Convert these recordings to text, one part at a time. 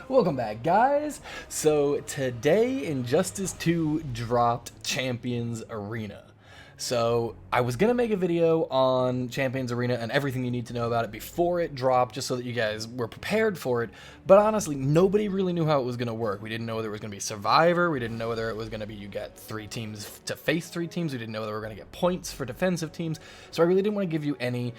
Welcome back, guys. So today Injustice 2 dropped Champions Arena. So I was gonna make a video on Champions Arena and everything you need to know about it before it dropped, just so that you guys were prepared for it. But honestly, nobody really knew how it was gonna work. We didn't know whether it was gonna be Survivor. We didn't know whether it was gonna be you get 3 teams to face 3 teams. We didn't know whether we were gonna get points for defensive teams. So I really didn't want to give you any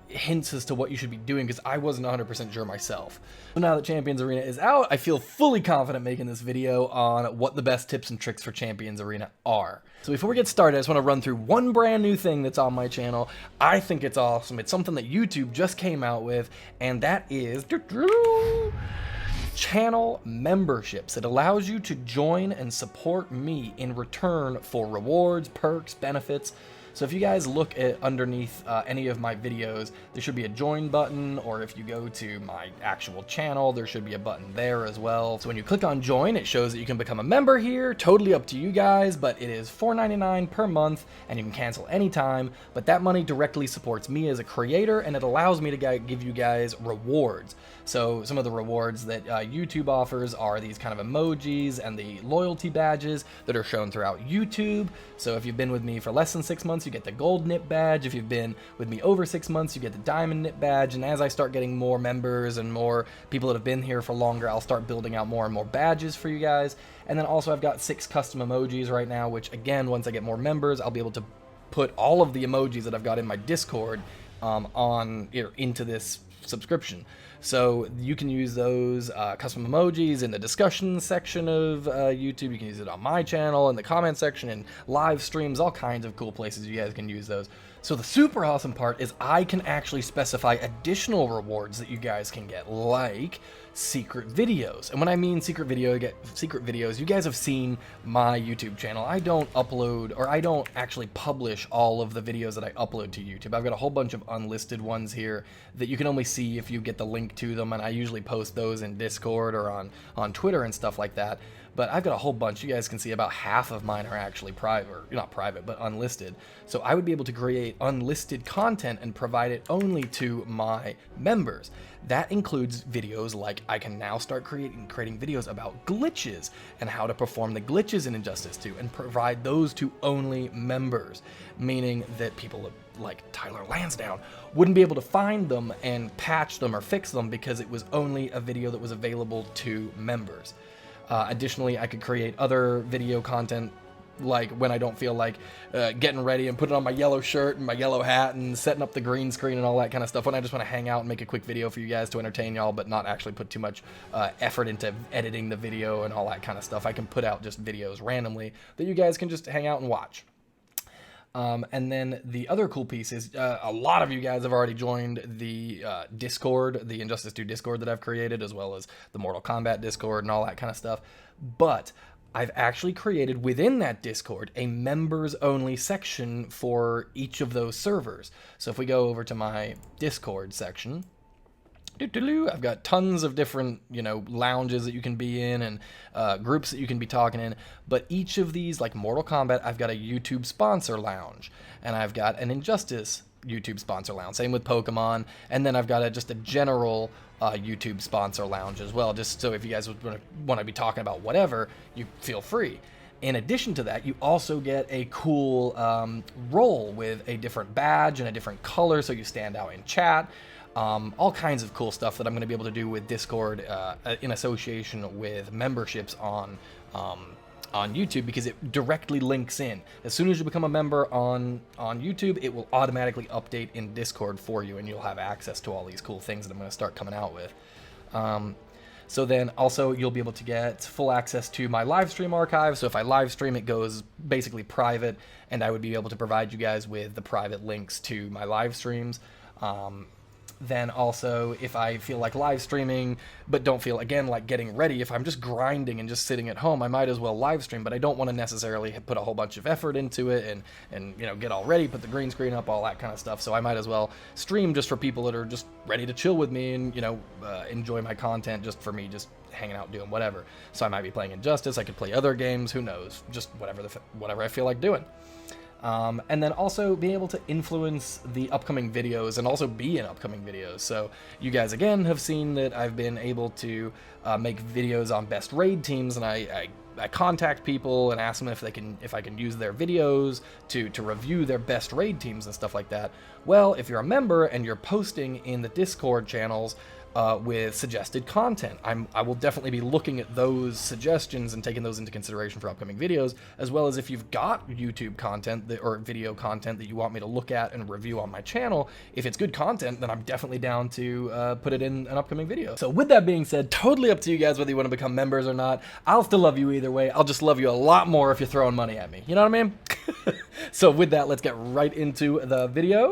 hints as to what you should be doing because I wasn't 100% sure myself. So now that Champions Arena is out, I feel fully confident making this video on what the best tips and tricks for Champions Arena are. So before we get started, I just want to run through one brand new thing that's on my channel. I think it's awesome. It's something that YouTube just came out with, and that is channel memberships. It allows you to join and support me in return for rewards, perks, benefits. So if you guys look at underneath any of my videos, there should be a join button, or if you go to my actual channel, there should be a button there as well. So when you click on join, it shows that you can become a member here. Totally up to you guys, but it is $4.99 per month, and you can cancel anytime. But that money directly supports me as a creator, and it allows me to give you guys rewards. So some of the rewards that YouTube offers are these kind of emojis and the loyalty badges that are shown throughout YouTube. So if you've been with me for less than 6 months, you get the gold nip badge. If you've been with me over 6 months, you get the diamond nip badge. And as I start getting more members and more people that have been here for longer, I'll start building out more and more badges for you guys. And then also I've got 6 custom emojis right now, which again, once I get more members, I'll be able to put all of the emojis that I've got in my Discord into this subscription. So you can use those custom emojis in the discussion section of YouTube. You can use it on my channel, in the comment section, in live streams, all kinds of cool places you guys can use those. So the super awesome part is I can actually specify additional rewards that you guys can get, like secret videos. And when I mean secret videos, you guys have seen my YouTube channel. I don't upload, or I don't actually publish all of the videos that I upload to YouTube. I've got a whole bunch of unlisted ones here that you can only see if you get the link to them, and I usually post those in Discord or on Twitter and stuff like that. But I've got a whole bunch. You guys can see about half of mine are actually private, or not private, but unlisted. So I would be able to create unlisted content and provide it only to my members. That includes videos like I can now start creating videos about glitches and how to perform the glitches in Injustice 2 and provide those to only members, meaning that people like Tyler Lansdowne wouldn't be able to find them and patch them or fix them because it was only a video that was available to members. Additionally, I could create other video content, like when I don't feel like getting ready and putting on my yellow shirt and my yellow hat and setting up the green screen and all that kind of stuff, when I just want to hang out and make a quick video for you guys to entertain y'all, but not actually put too much effort into editing the video and all that kind of stuff. I can put out just videos randomly that you guys can just hang out and watch. And then the other cool piece is a lot of you guys have already joined the Discord, the Injustice 2 Discord that I've created, as well as the Mortal Kombat Discord and all that kind of stuff. But I've actually created within that Discord a members only section for each of those servers. So if we go over to my Discord section, I've got tons of different, lounges that you can be in and groups that you can be talking in. But each of these, like Mortal Kombat, I've got a YouTube sponsor lounge, and I've got an Injustice YouTube sponsor lounge. Same with Pokemon, and then I've got just a general YouTube sponsor lounge as well. Just so if you guys want to be talking about whatever, you feel free. In addition to that, you also get a cool role with a different badge and a different color, so you stand out in chat. All kinds of cool stuff that I'm going to be able to do with Discord in association with memberships on YouTube, because it directly links in. As soon as you become a member on YouTube, it will automatically update in Discord for you, and you'll have access to all these cool things that I'm going to start coming out with. So then also you'll be able to get full access to my live stream archive. So if I live stream, it goes basically private, and I would be able to provide you guys with the private links to my live streams. Then also, if I feel like live streaming, but don't feel, again, like getting ready, if I'm just grinding and just sitting at home, I might as well live stream, but I don't want to necessarily put a whole bunch of effort into it and get all ready, put the green screen up, all that kind of stuff. So I might as well stream just for people that are just ready to chill with me and, enjoy my content just for me, just hanging out, doing whatever. So I might be playing Injustice, I could play other games, who knows, just whatever I feel like doing. And then also being able to influence the upcoming videos and also be in upcoming videos. So you guys again have seen that I've been able to make videos on best raid teams, and I contact people and ask them if I can use their videos to review their best raid teams and stuff like that. Well, if you're a member and you're posting in the Discord channels with suggested content, I will definitely be looking at those suggestions and taking those into consideration for upcoming videos, as well as if you've got YouTube content or video content that you want me to look at and review on my channel. If it's good content, then I'm definitely down to put it in an upcoming video. So with that being said, totally up to you guys whether you want to become members or not. I'll still love you either way. I'll just love you a lot more if you're throwing money at me. You know what I mean? So with that, let's get right into the video.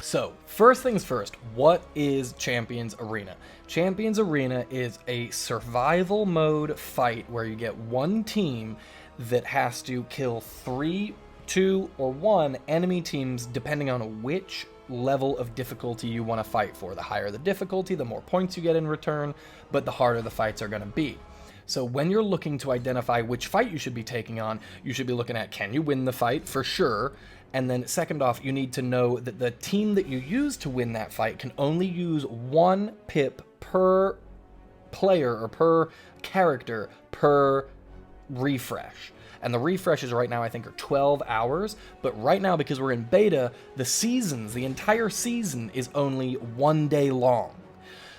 So, first things first, what is Champions Arena? Champions Arena is a survival mode fight where you get one team that has to kill 3, 2, or 1 enemy teams depending on which level of difficulty you want to fight for. The higher the difficulty, the more points you get in return, but the harder the fights are going to be. So when you're looking to identify which fight you should be taking on, you should be looking at, can you win the fight for sure? And then second off, you need to know that the team that you use to win that fight can only use 1 pip per player or per character per refresh. And the refreshes right now I think are 12 hours, but right now because we're in beta, the entire season is only 1 day long.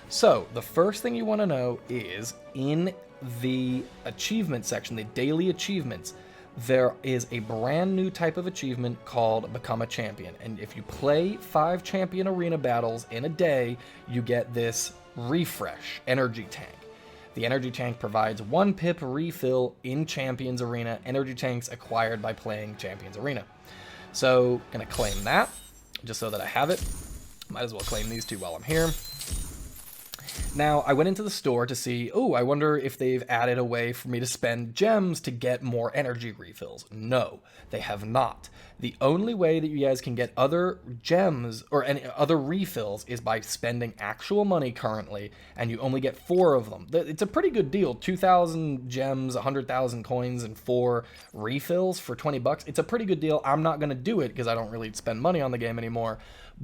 So the first thing you want to know is in the achievement section, the daily achievements, there is a brand new type of achievement called Become a Champion. And if you play 5 champion arena battles in a day, you get this refresh energy tank. The energy tank provides 1 pip refill in Champions Arena, energy tanks acquired by playing Champions Arena. So, gonna claim that, just so that I have it. Might as well claim these 2 while I'm here. Now, I went into the store to see, I wonder if they've added a way for me to spend gems to get more energy refills. No, they have not. The only way that you guys can get other gems or any other refills is by spending actual money currently, and you only get 4 of them. It's a pretty good deal. 2,000 gems, 100,000 coins, and 4 refills for 20 bucks. It's a pretty good deal. I'm not going to do it because I don't really spend money on the game anymore.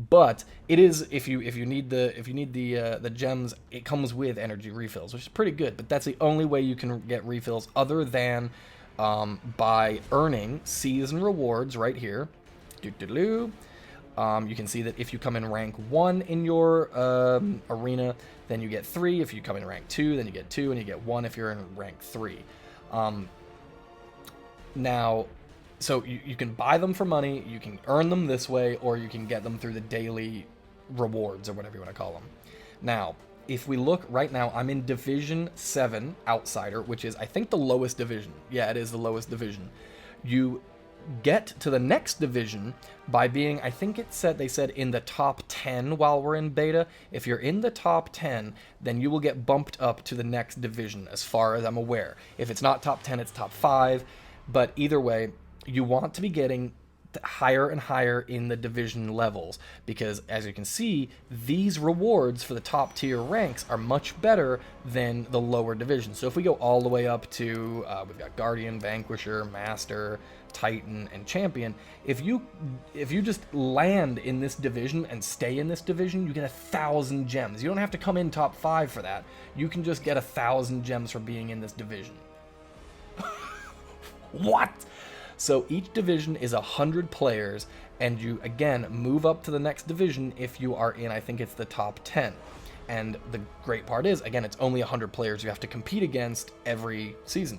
But it is, if you need the gems, it comes with energy refills, which is pretty good. But that's the only way you can get refills other than by earning season rewards right here. You can see that if you come in rank 1 in your arena, then you get 3. If you come in rank 2, then you get 2, and you get 1 if you're in rank 3. Now, so you can buy them for money, you can earn them this way, or you can get them through the daily rewards, or whatever you want to call them. Now, if we look right now, I'm in Division 7 Outsider, which is, I think, the lowest division. Yeah, it is the lowest division. You get to the next division by being, I think they said in the top 10 while we're in beta. If you're in the top 10, then you will get bumped up to the next division, as far as I'm aware. If it's not top 10, it's top 5. But either way, you want to be getting higher and higher in the division levels, because as you can see, these rewards for the top tier ranks are much better than the lower divisions. So if we go all the way up to, we've got Guardian, Vanquisher, Master, Titan, and Champion. If you just land in this division and stay in this division, you get 1,000 gems. You don't have to come in top 5 for that. You can just get 1,000 gems for being in this division. What? So each division is 100 players, and you, again, move up to the next division if you are in, I think it's the top 10. And the great part is, again, it's only 100 players you have to compete against every season.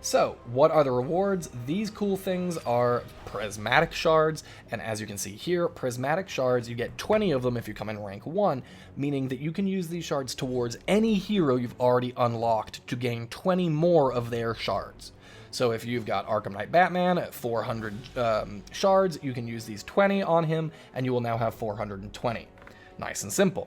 So, what are the rewards? These cool things are Prismatic shards, and as you can see here, Prismatic shards, you get 20 of them if you come in rank 1, meaning that you can use these shards towards any hero you've already unlocked to gain 20 more of their shards. So if you've got Arkham Knight Batman at 400 shards, you can use these 20 on him, and you will now have 420. Nice and simple.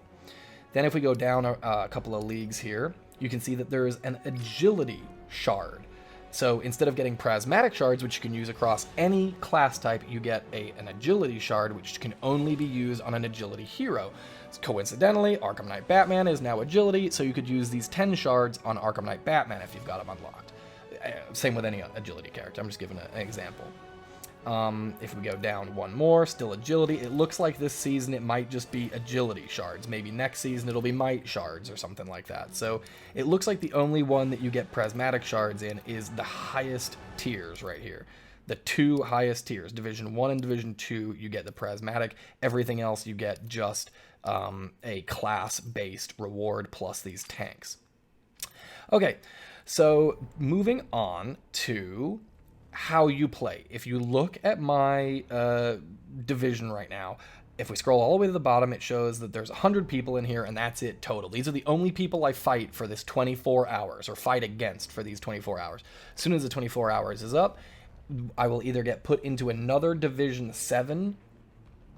Then if we go down a couple of leagues here, you can see that there is an Agility shard. So instead of getting Prismatic shards, which you can use across any class type, you get an Agility shard, which can only be used on an Agility hero. Coincidentally, Arkham Knight Batman is now Agility, so you could use these 10 shards on Arkham Knight Batman if you've got him unlocked. Same with any agility character. I'm just giving an example. If we go down one more, still agility. It looks like this season it might just be agility shards. Maybe next season it'll be might shards or something like that. So it looks like the only one that you get prismatic shards in is the highest tiers right here. The 2 highest tiers, Division 1 and Division 2, you get the prismatic. Everything else you get just a class-based reward plus these tanks. Okay, so moving on to how you play. If you look at my division right now, if we scroll all the way to the bottom, it shows that there's 100 people in here, and that's it total. These are the only people I fight for this 24 hours, or fight against for these 24 hours. As soon as the 24 hours is up, I will either get put into another Division 7,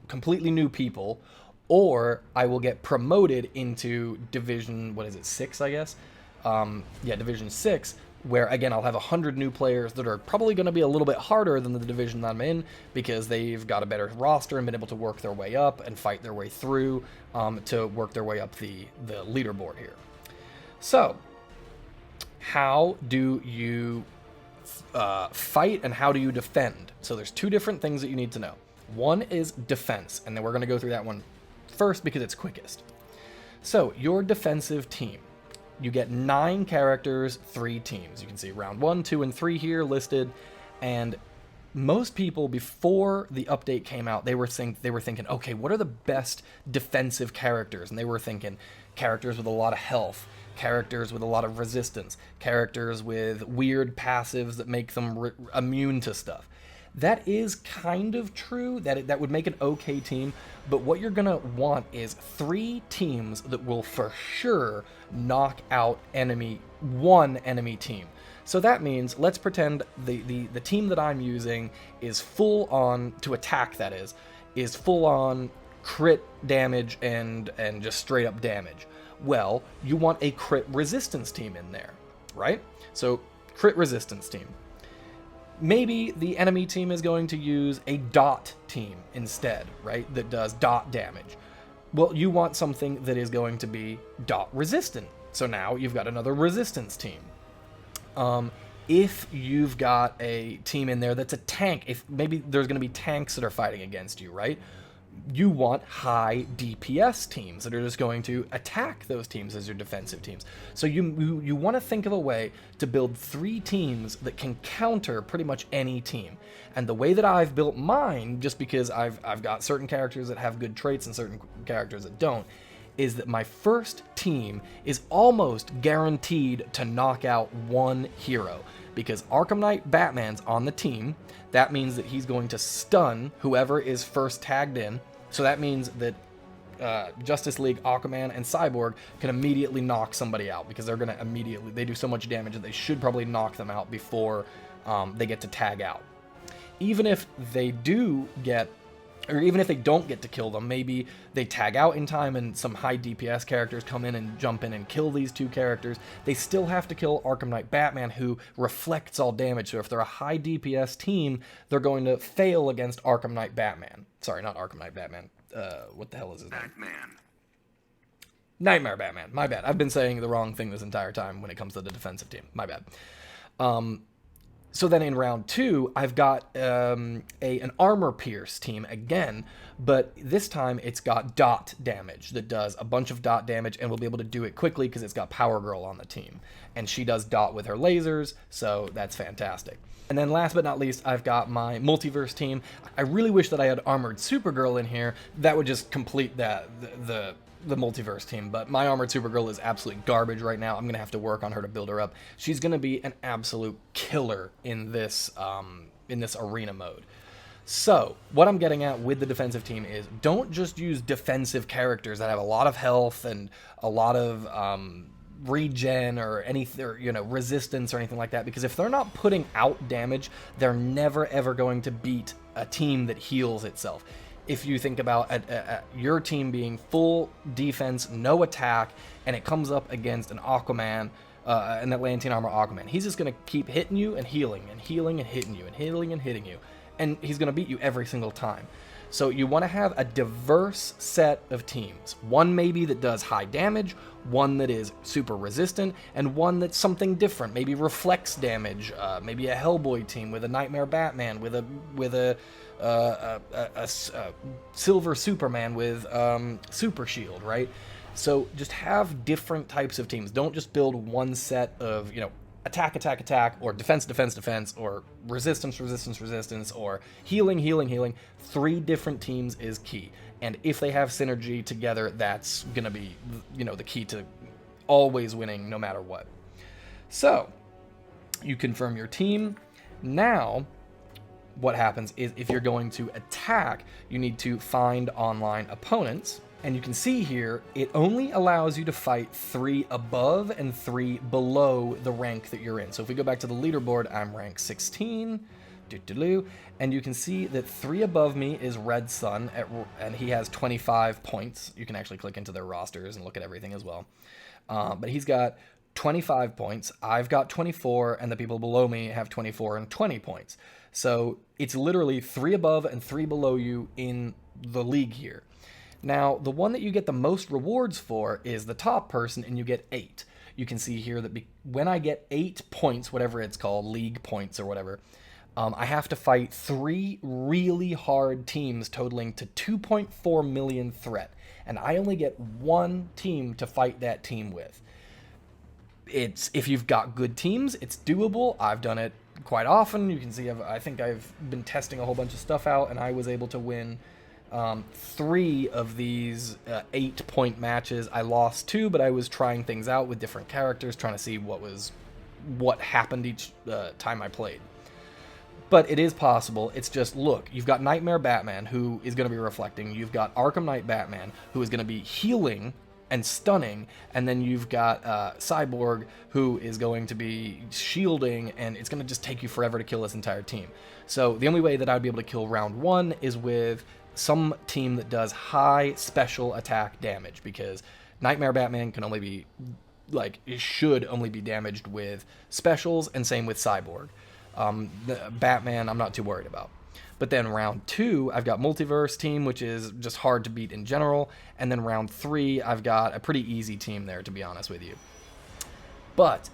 completely new people, or I will get promoted into Division, 6, I guess? Yeah, Division 6, where, again, I'll have 100 new players that are probably going to be a little bit harder than the division that I'm in, because they've got a better roster and been able to work their way up and fight their way through to work their way up the leaderboard here. So, how do you fight and how do you defend? So there's 2 different things that you need to know. One is defense, and then we're going to go through that one first because it's quickest. So, your defensive team. You get 9 characters, 3 teams. You can see round 1, 2, and 3 here listed. And most people, before the update came out, they were thinking, okay, what are the best defensive characters? And they were thinking characters with a lot of health, characters with a lot of resistance, characters with weird passives that make them immune to stuff. That is kind of true, that would make an okay team, but what you're going to want is 3 teams that will for sure knock out one enemy team. So that means, let's pretend the team that I'm using is full on, to attack that is full on crit damage and just straight up damage. Well, you want a crit resistance team in there, right? So, crit resistance team. Maybe the enemy team is going to use a dot team instead, right? That does dot damage. Well, you want something that is going to be dot resistant. So now you've got another resistance team. If you've got a team in there that's a tank, if maybe there's going to be tanks that are fighting against you, right? You want high DPS teams that are just going to attack those teams as your defensive teams. So you want to think of a way to build 3 teams that can counter pretty much any team. And the way that I've built mine, just because I've got certain characters that have good traits and certain characters that don't, is that my first team is almost guaranteed to knock out one hero. Because Arkham Knight Batman's on the team, that means that he's going to stun whoever is first tagged in. So that means that Justice League, Aquaman, and Cyborg can immediately knock somebody out, because they're going to they do so much damage that they should probably knock them out before they get to tag out. Even if they do get, or even if they don't get to kill them, maybe they tag out in time and some high DPS characters come in and jump in and kill these 2 characters, they still have to kill Arkham Knight Batman, who reflects all damage. So if they're a high DPS team, they're going to fail against Arkham Knight Batman. Sorry, not Arkham Knight Batman. What the hell is his name? Nightmare Batman. My bad. I've been saying the wrong thing this entire time when it comes to the defensive team. My bad. So then in round 2, I've got an armor pierce team again, but this time it's got dot damage that does a bunch of dot damage, and we'll be able to do it quickly because it's got Power Girl on the team. And she does dot with her lasers, so that's fantastic. And then last but not least, I've got my multiverse team. I really wish that I had Armored Supergirl in here. That would just complete the multiverse team, but my Armored Supergirl is absolute garbage right now. I'm gonna have to work on her to build her up. She's gonna be an absolute killer in this arena mode. So what I'm getting at with the defensive team is, don't just use defensive characters that have a lot of health and a lot of regen or anything, or, you know, resistance or anything like that, because if they're not putting out damage, they're never ever going to beat a team that heals itself. If you think about your team being full defense, no attack, and it comes up against an Aquaman, an Atlantean armor Aquaman, he's just going to keep hitting you and healing and healing and hitting you and healing and hitting you, and he's going to beat you every single time. So you want to have a diverse set of teams. One maybe that does high damage, one that is super resistant, and one that's something different. Maybe reflects damage. Maybe a Hellboy team with a Nightmare Batman, with a Silver Superman with Super Shield, right? So just have different types of teams. Don't just build one set of, attack, attack, attack, or defense, defense, defense, or resistance, resistance, resistance, or healing, healing, healing. 3 different teams is key. And if they have synergy together, that's going to be, the key to always winning no matter what. So, you confirm your team. Now, what happens is if you're going to attack, you need to find online opponents. And you can see here, it only allows you to fight 3 above and 3 below the rank that you're in. So if we go back to the leaderboard, I'm rank 16, and you can see that 3 above me is Red Sun, and he has 25 points. You can actually click into their rosters and look at everything as well. But he's got 25 points, I've got 24, and the people below me have 24 and 20 points. So it's literally 3 above and 3 below you in the league here. Now, the one that you get the most rewards for is the top person, and you get 8. You can see here that when I get 8 points, whatever it's called, league points or whatever, I have to fight 3 really hard teams totaling to 2.4 million threat. And I only get 1 team to fight that team with. If you've got good teams, it's doable. I've done it quite often. You can see I think I've been testing a whole bunch of stuff out, and I was able to win 3 of these 8-point matches. I lost 2, but I was trying things out with different characters, trying to see what happened each time I played. But it is possible. It's just, look, you've got Nightmare Batman, who is going to be reflecting. You've got Arkham Knight Batman, who is going to be healing and stunning, and then you've got Cyborg, who is going to be shielding, and it's going to just take you forever to kill this entire team. So the only way that I'd be able to kill round 1 is with some team that does high special attack damage, because Nightmare Batman can only be, should only be damaged with specials, and same with Cyborg. Batman, I'm not too worried about. But then round 2, I've got Multiverse team, which is just hard to beat in general, and then round 3, I've got a pretty easy team there, to be honest with you. But,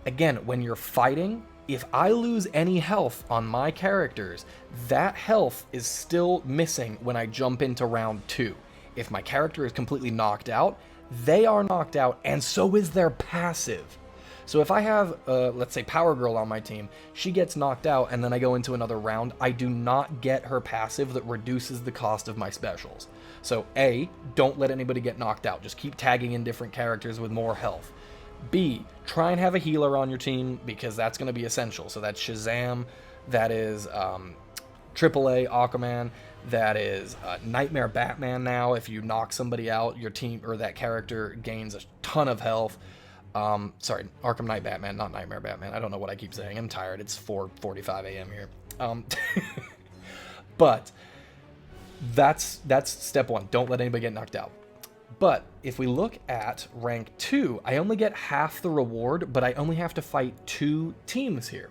again, when you're fighting, if I lose any health on my characters, that health is still missing when I jump into round 2. If my character is completely knocked out, they are knocked out, and so is their passive. So if I have, let's say, Power Girl on my team, she gets knocked out, and then I go into another round, I do not get her passive that reduces the cost of my specials. So A, don't let anybody get knocked out. Just keep tagging in different characters with more health. B, try and have a healer on your team, because that's going to be essential. So that's Shazam, that is AAA Aquaman, that is Nightmare Batman now. If you knock somebody out, your team or that character gains a ton of health. Sorry, Arkham Knight Batman, not Nightmare Batman. I don't know what I keep saying. I'm tired. It's 4:45 a.m. here. But that's step 1. Don't let anybody get knocked out. But if we look at rank 2, I only get half the reward, but I only have to fight 2 teams here.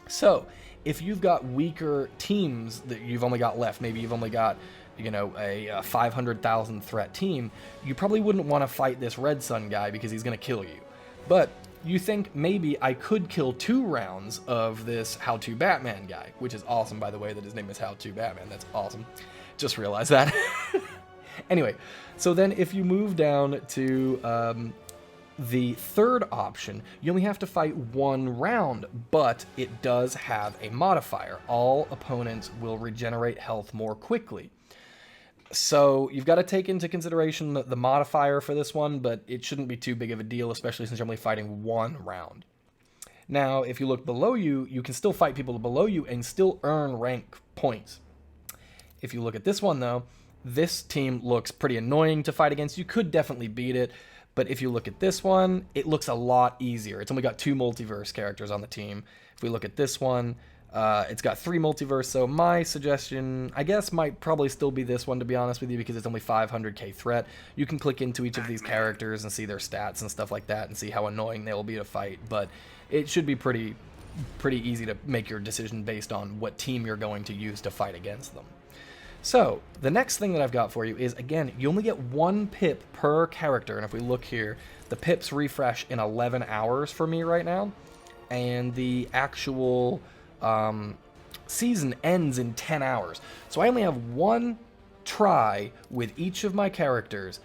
So if you've got weaker teams that you've only got left, maybe you've only got, a 500,000 threat team, you probably wouldn't want to fight this Red Sun guy because he's going to kill you. But you think maybe I could kill 2 rounds of this How To Batman guy, which is awesome, by the way, that his name is How To Batman. That's awesome. Just realized that. Anyway, so then if you move down to the third option, you only have to fight 1 round, but it does have a modifier. All opponents will regenerate health more quickly. So you've got to take into consideration the modifier for this one, but it shouldn't be too big of a deal, especially since you're only fighting 1 round. Now, if you look below you, you can still fight people below you and still earn rank points. If you look at this one, though, this team looks pretty annoying to fight against. You could definitely beat it, but if you look at this one, it looks a lot easier. It's only got 2 multiverse characters on the team. If we look at this one, it's got 3 multiverse, so my suggestion, I guess, might probably still be this one, to be honest with you, because it's only 500k threat. You can click into each of these characters and see their stats and stuff like that and see how annoying they will be to fight, but it should be pretty easy to make your decision based on what team you're going to use to fight against them. So the next thing that I've got for you is, again, you only get 1 pip per character. And if we look here, the pips refresh in 11 hours for me right now. And the actual season ends in 10 hours. So I only have 1 try with each of my characters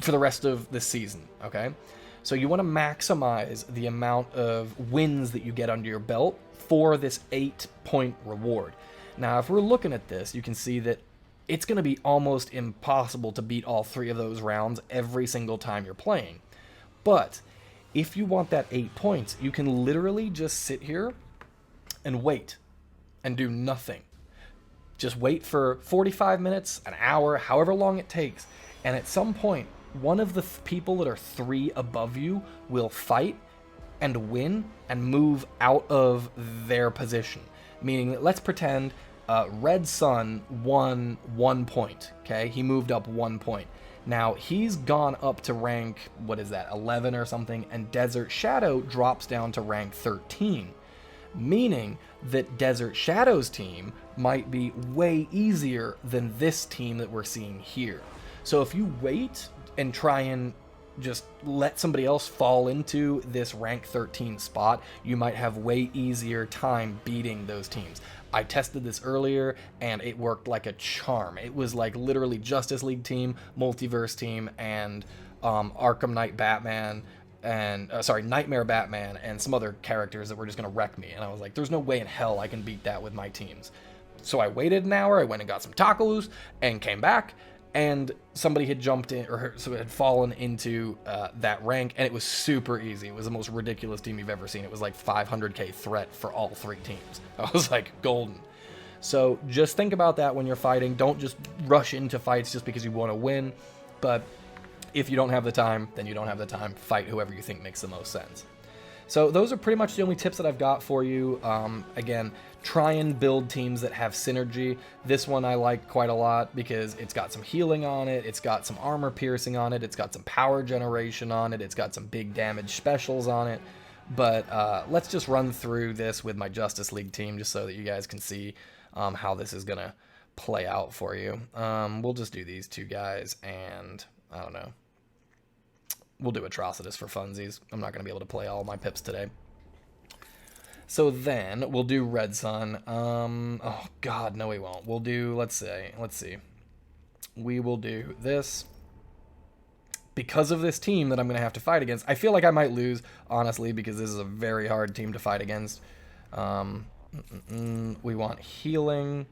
for the rest of the season, okay? So you want to maximize the amount of wins that you get under your belt for this 8-point reward. Now, if we're looking at this, you can see that it's going to be almost impossible to beat all 3 of those rounds every single time you're playing. But if you want that 8 points, you can literally just sit here and wait and do nothing. Just wait for 45 minutes, an hour, however long it takes. And at some point, one of the people that are 3 above you will fight and win and move out of their position. Meaning that, let's pretend Red Sun won 1 point, okay? He moved up 1 point. Now, he's gone up to rank, what is that, 11 or something, and Desert Shadow drops down to rank 13. Meaning that Desert Shadow's team might be way easier than this team that we're seeing here. So if you wait and try and just let somebody else fall into this rank 13 spot, you might have way easier time beating those teams. I tested this earlier and it worked like a charm. It was like literally Justice League team, Multiverse team, and Arkham Knight Batman, and Nightmare Batman, and some other characters that were just gonna wreck me. And I was like, there's no way in hell I can beat that with my teams. So I waited an hour, I went and got some tacos and came back, and somebody had jumped in, or so had fallen into that rank, and it was super easy. It was the most ridiculous team you've ever seen. It was like 500k threat for all 3 teams. I was like, golden. So just think about that when you're fighting. Don't just rush into fights just because you want to win. But if you don't have the time, then you don't have the time. Fight whoever you think makes the most sense. So those are pretty much the only tips that I've got for you. Again, try and build teams that have synergy. This one I like quite a lot because it's got some healing on it, it's got some armor piercing on it, it's got some power generation on it, it's got some big damage specials on it. But let's just run through this with my Justice League team just so that you guys can see how this is going to play out for you. We'll just do these 2 guys, and I don't know. We'll do Atrocitus for funsies. I'm not going to be able to play all my pips today. So then we'll do Red Sun. Oh God, no we won't. We'll do, let's see. We will do this. Because of this team that I'm going to have to fight against, I feel like I might lose, honestly, because this is a very hard team to fight against. We want healing.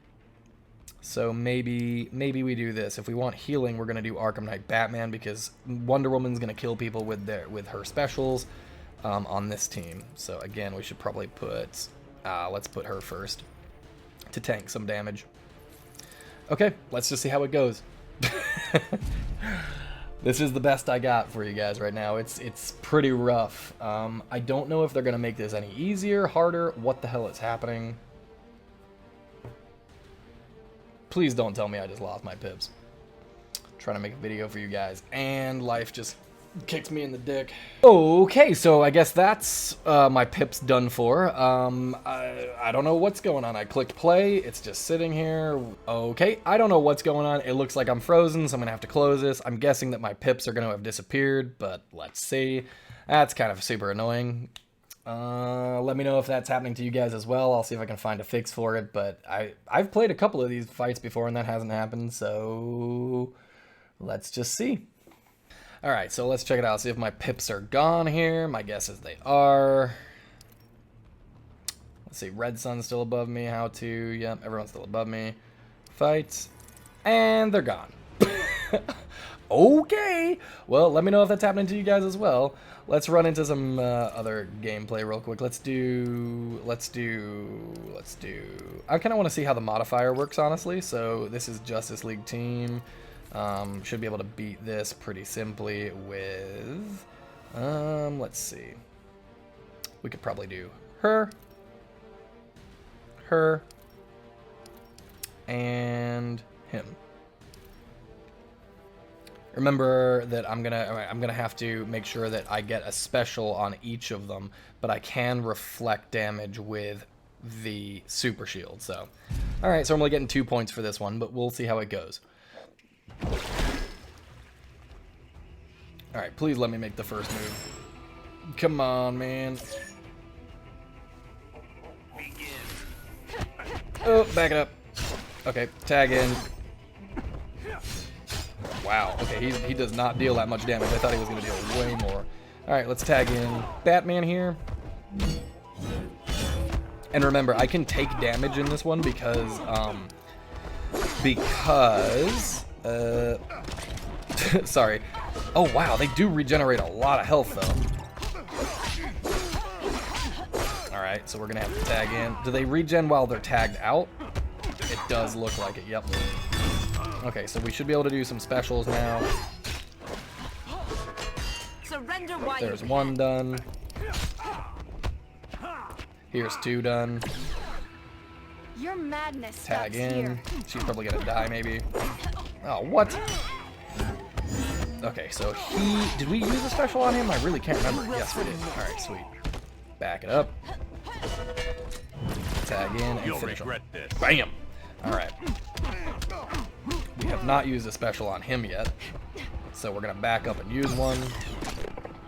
So maybe we do this. If we want healing, we're going to do Arkham Knight Batman, because Wonder Woman's going to kill people with her specials on this team. So again, we should probably put, let's put her first to tank some damage. Okay, let's just see how it goes. This is the best I got for you guys right now. It's pretty rough. I don't know if they're going to make this any easier, harder. What the hell is happening? Please don't tell me I just lost my pips. Trying to make a video for you guys, and life just kicks me in the dick. Okay, so I guess that's my pips done for. I don't know what's going on. I clicked play. It's just sitting here. Okay, I don't know what's going on. It looks like I'm frozen, so I'm going to have to close this. I'm guessing that my pips are going to have disappeared, but let's see. That's kind of super annoying. Let me know if that's happening to you guys as well. I'll see if I can find a fix for it, but I've played a couple of these fights before and that hasn't happened, so let's just see. Alright, so let's check it out, see if my pips are gone here. My guess is they are. Let's see, Red Sun's still above me. How to, yep, everyone's still above me. Fights, and they're gone. Okay, well, let me know if that's happening to you guys as well. Let's run into some other gameplay real quick. Let's do, I kind of want to see how the modifier works, honestly. So this is Justice League team. Should be able to beat this pretty simply with, let's see. We could probably do her, and him. Remember that I'm gonna have to make sure that I get a special on each of them, but I can reflect damage with the super shield. So Alright, so I'm only getting 2 points for this one, but we'll see how it goes. Alright, please let me make the first move. Come on, man. Oh, back it up. Okay, tag in. Wow, okay, he does not deal that much damage. I thought he was going to deal way more. Alright, let's tag in Batman here. And remember, I can take damage in this one because sorry. Oh, wow, they do regenerate a lot of health, though. Alright, so we're going to have to tag in. Do they regen while they're tagged out? It does look like it, yep. Okay, so we should be able to do some specials now. There's 1 done. Here's 2 done. Your madness tag in. Here. She's probably gonna die, maybe. Oh, what? Okay, so did we use a special on him? I really can't remember. Yes, we did. All right, sweet. Back it up. Tag in and finish him. Bam! All right. We have not used a special on him yet, so we're gonna back up and use one.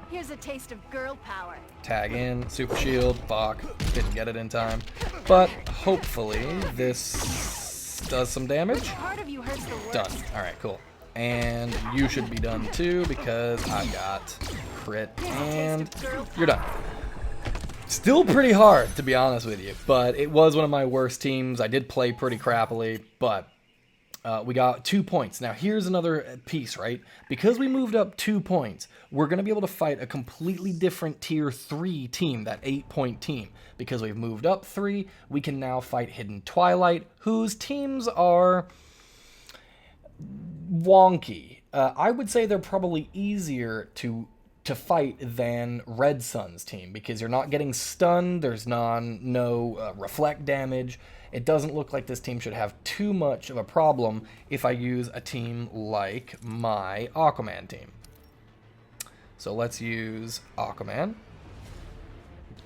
Here's a taste of girl power. Tag in, super shield, fuck, didn't get it in time. But hopefully this does some damage. Part of you hurts the worst. Done. Alright, cool. And you should be done too because I got crit and you're done. Still pretty hard, to be honest with you, but it was one of my worst teams. I did play pretty crappily, but we got 2 points. Now, here's another piece, right? Because we moved up 2 points, we're going to be able to fight a completely different Tier 3 team, that 8-point team. Because we've moved up 3, we can now fight Hidden Twilight, whose teams are wonky. I would say they're probably easier to fight than Red Sun's team, because you're not getting stunned, there's no reflect damage. It doesn't look like this team should have too much of a problem if I use a team like my Aquaman team. So let's use Aquaman.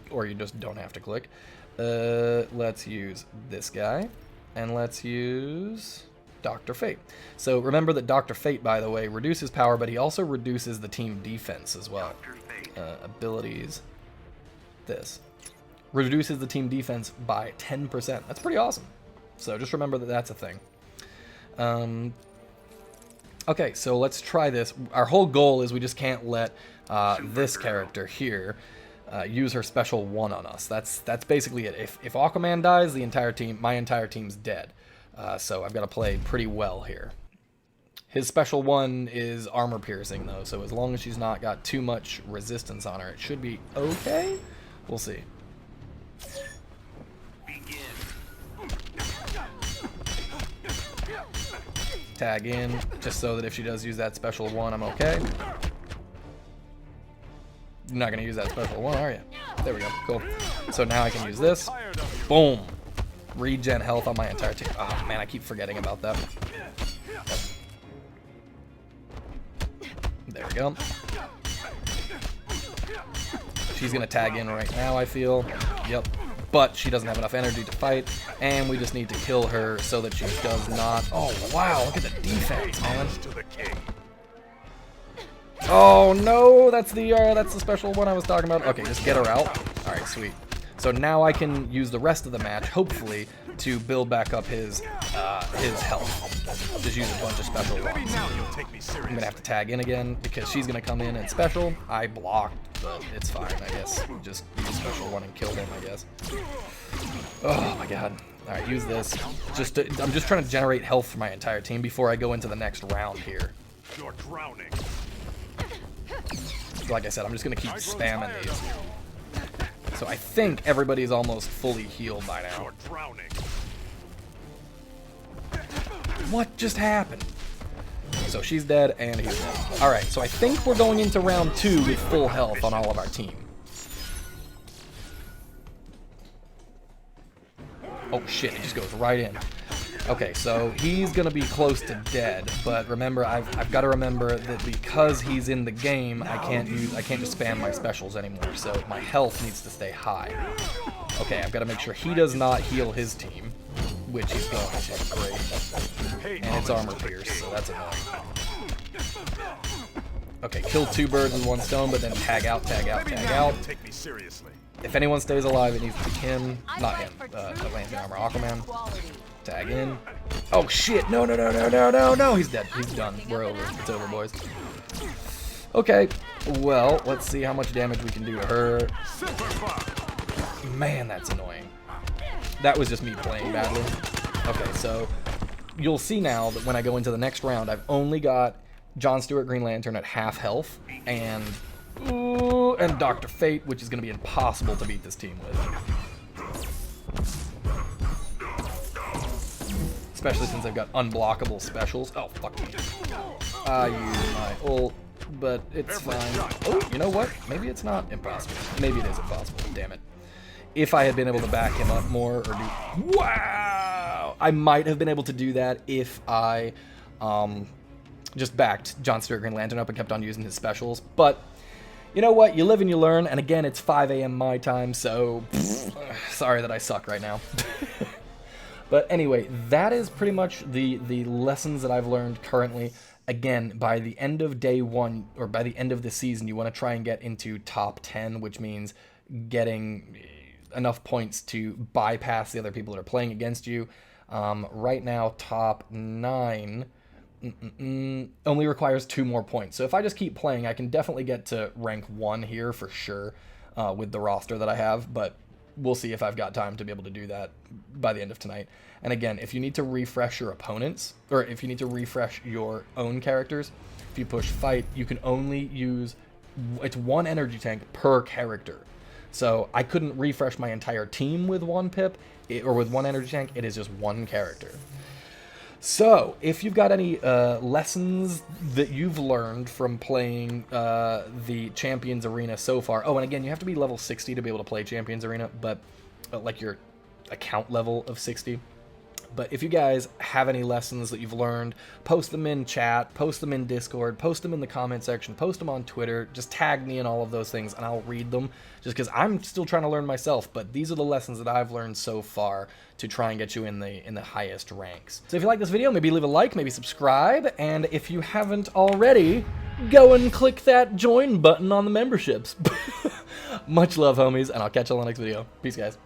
Or you just don't have to click. Let's use this guy. And let's use Dr. Fate. So remember that Dr. Fate, by the way, reduces power, but he also reduces the team defense as well. Abilities. This. Reduces the team defense by 10%. That's pretty awesome. So just remember that that's a thing. Okay, so let's try this. Our whole goal is we just can't let this character here use her special 1 on us. That's basically it. If Aquaman dies, my entire team's dead. So I've got to play pretty well here. His special 1 is armor piercing though, so as long as she's not got too much resistance on her, it should be okay. We'll see. Tag in, just so that if she does use that special 1, I'm okay. You're not going to use that special 1, are you? There we go, cool. So now I can use this. Boom! Regen health on my entire team. Oh man, I keep forgetting about that. There we go. She's going to tag in right now, I feel. Yep. But she doesn't have enough energy to fight, and we just need to kill her so that she does not... Oh, wow, look at the defense, man. Oh, no, that's the special 1 I was talking about. Okay, just get her out. All right, sweet. So now I can use the rest of the match, hopefully, to build back up his health. Just use a bunch of special ones. I'm going to have to tag in again, because she's going to come in and special. I blocked, but it's fine, I guess. Just use special 1 and kill him, I guess. Oh my god. Alright, use this. I'm just trying to generate health for my entire team before I go into the next round here. You're drowning. Like I said, I'm just going to keep spamming these. So I think everybody's almost fully healed by now. You're drowning. What just happened? So she's dead and he's dead. Alright, so I think we're going into round 2 with full health on all of our team. Oh shit, it just goes right in. Okay, so he's gonna be close to dead, but remember, I've got to remember that because he's in the game, I can't just spam my specials anymore. So my health needs to stay high. Okay, I've got to make sure he does not heal his team, which he's going to. Great. And it's armor pierce, so that's annoying. Okay, kill 2 birds with 1 stone, but then tag out, tag out, tag out. If anyone stays alive, it needs to be him. Not him. Atlantean Armor Aquaman. Tag in. Oh shit! No, no, no, no, no, no, no! He's dead. He's done. We're over. It's over, boys. Okay. Well, let's see how much damage we can do to her. Man, that's annoying. That was just me playing badly. Okay, so you'll see now that when I go into the next round, I've only got John Stewart Green Lantern at half health, and Dr. Fate, which is going to be impossible to beat this team with. Especially since I've got unblockable specials. Oh, fuck me. I use my ult, but it's fine. Oh, you know what? Maybe it's not impossible. Maybe it is impossible. Damn it. If I had been able to back him up more, or do... Wow! I might have been able to do that if I just backed John Stewart Green Lantern up and kept on using his specials. But you know what? You live and you learn. And again, it's 5 a.m. my time, so sorry that I suck right now. But anyway, that is pretty much the lessons that I've learned currently. Again, by the end of day 1, or by the end of the season, you want to try and get into top 10, which means getting enough points to bypass the other people that are playing against you. Right now, top 9 only requires 2 more points. So if I just keep playing, I can definitely get to rank 1 here for sure with the roster that I have, but we'll see if I've got time to be able to do that by the end of tonight. And again, if you need to refresh your opponents, or if you need to refresh your own characters, if you push fight, you can only use, it's 1 energy tank per character. So I couldn't refresh my entire team with 1 pip, or with 1 energy tank. It is just 1 character. So, if you've got any lessons that you've learned from playing the Champions Arena so far... Oh, and again, you have to be level 60 to be able to play Champions Arena, but like your account level of 60. But if you guys have any lessons that you've learned, post them in chat, post them in Discord, post them in the comment section, post them on Twitter, just tag me in all of those things and I'll read them, just because I'm still trying to learn myself. But these are the lessons that I've learned so far to try and get you in the highest ranks. So if you like this video, maybe leave a like, maybe subscribe, and if you haven't already, go and click that join button on the memberships. Much love, homies, and I'll catch you on the next video. Peace, guys.